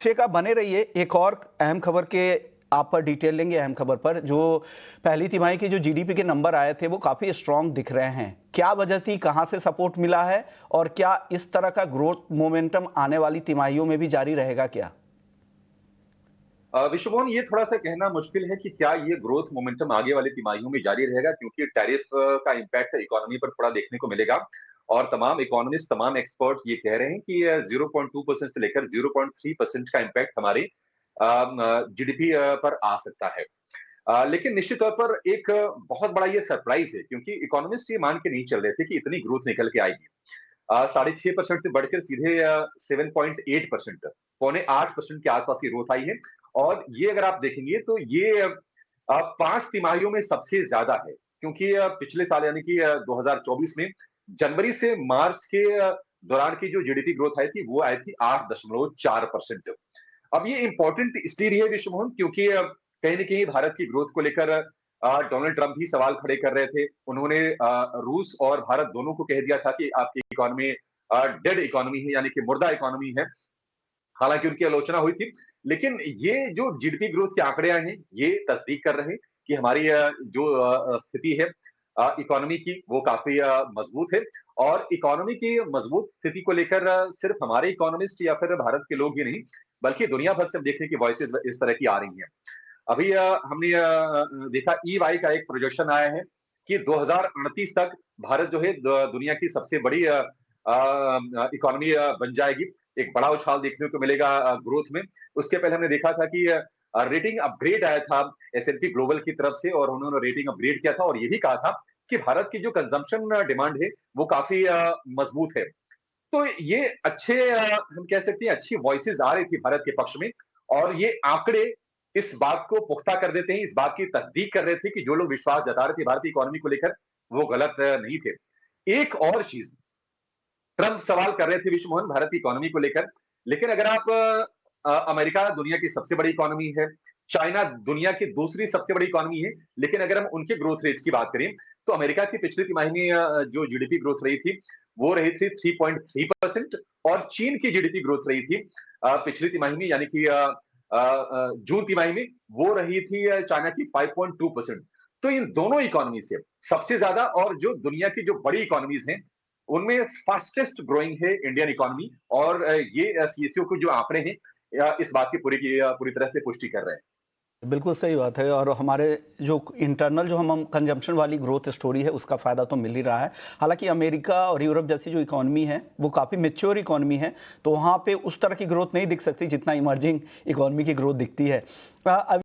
का बने रहिए। एक और अहम खबर के आप पर डिटेल लेंगे। अहम खबर पर जो पहली तिमाही के जो जीडीपी के नंबर आए थे वो काफी स्ट्रांग दिख रहे हैं। क्या वजह थी, कहां से सपोर्ट मिला है और क्या इस तरह का ग्रोथ मोमेंटम आने वाली तिमाहियों में भी जारी रहेगा क्या? विश्वमोहन, ये थोड़ा सा कहना मुश्किल है कि क्या ये ग्रोथ मोमेंटम आगे वाली तिमाहियों में जारी रहेगा, क्योंकि टैरिफ का इम्पैक्ट इकोनॉमी पर थोड़ा देखने को मिलेगा। और तमाम इकोनॉमिस्ट, तमाम एक्सपर्ट ये कह रहे हैं कि 0.2% से लेकर 0.3% का इम्पैक्ट हमारी जीडीपी पर आ सकता है। लेकिन निश्चित तौर पर एक बहुत बड़ा ये सरप्राइज है, क्योंकि इकोनॉमिस्ट ये मान के नहीं चल रहे थे कि इतनी ग्रोथ निकल के आएगी। 6.5% से बढ़कर सीधे 7.8%, पौने 8% के आसपास की ग्रोथ आई है। और ये अगर आप देखेंगे तो ये 5 तिमाहियों में सबसे ज्यादा है, क्योंकि पिछले साल यानी कि 2024 में जनवरी से मार्च के दौरान की जो जीडीपी ग्रोथ आई थी वो आई थी 8.4%। अब ये इंपॉर्टेंट इसलिए रही है विश्वमोहन, क्योंकि कहीं ना कहीं भारत की ग्रोथ को लेकर डोनाल्ड ट्रंप भी सवाल खड़े कर रहे थे। उन्होंने रूस और भारत दोनों को कह दिया था कि आपकी इकोनॉमी डेड इकोनॉमी है, यानी कि मुर्दा इकोनॉमी है। हालांकि उनकी आलोचना हुई थी, लेकिन ये जो जीडीपी ग्रोथ के आंकड़े आए हैं ये तस्दीक कर रहे हैं कि हमारी जो स्थिति है इकोनॉमी की वो काफी मजबूत है। और इकोनॉमी की मजबूत स्थिति को लेकर सिर्फ हमारे इकोनॉमिस्ट या फिर भारत के लोग ही नहीं, बल्कि दुनिया भर से हम देखने की वॉइसेस इस तरह की आ रही हैं। अभी हमने देखा ईवाई का एक प्रोजेक्शन आया है कि 2038 तक भारत जो है दुनिया की सबसे बड़ी इकोनॉमी बन जाएगी। एक बड़ा उछाल देखने को मिलेगा ग्रोथ में। उसके पहले हमने देखा था कि रेटिंग अपग्रेड आया था एसएनपी ग्लोबल की तरफ से, और उन्होंने रेटिंग अपग्रेड किया था और ये भी कहा था कि भारत की जो कंजम्पशन डिमांड है वो काफी मजबूत है। तो ये अच्छे हम कह सकते हैं अच्छी वॉइसेस आ रही थी भारत के पक्ष में। और ये आंकड़े इस बात को पुख्ता कर देते हैं, इस बात की तस्दीक कर रहे थे कि जो लोग विश्वास जता रहे थे भारतीय इकोनॉमी को लेकर वो गलत नहीं थे। एक और चीज, ट्रंप सवाल कर रहे थे विश्व मोहन भारत की इकोनॉमी को लेकर, लेकिन अगर आप अमेरिका दुनिया की सबसे बड़ी इकोनॉमी है, चाइना दुनिया की दूसरी सबसे बड़ी इकोनॉमी है, लेकिन अगर हम उनके ग्रोथ रेट्स की बात करें तो अमेरिका की पिछली तिमाही में जो जीडीपी ग्रोथ रही थी वो रही थी 3.3%। और चीन की जीडीपी ग्रोथ रही थी पिछली तिमाही में यानी कि जून तिमाही में वो रही थी चाइना की 5.2%। तो इन दोनों इकोनॉमी से सबसे ज्यादा और जो दुनिया की जो बड़ी इकोनॉमीज हैं उनमें फास्टेस्ट ग्रोइंग है इंडियन इकोनॉमी। और ये सीएसओ के जो आंकड़े हैं इस बात की पूरी तरह से पुष्टि कर रहे हैं। बिल्कुल सही बात है। और हमारे जो इंटरनल जो हम कंजम्पशन वाली ग्रोथ स्टोरी है उसका फ़ायदा तो मिल ही रहा है। हालांकि अमेरिका और यूरोप जैसी जो इकोनॉमी है वो काफ़ी मेच्योर इकोनॉमी है, तो वहाँ पे उस तरह की ग्रोथ नहीं दिख सकती जितना इमर्जिंग इकोनॉमी की ग्रोथ दिखती है।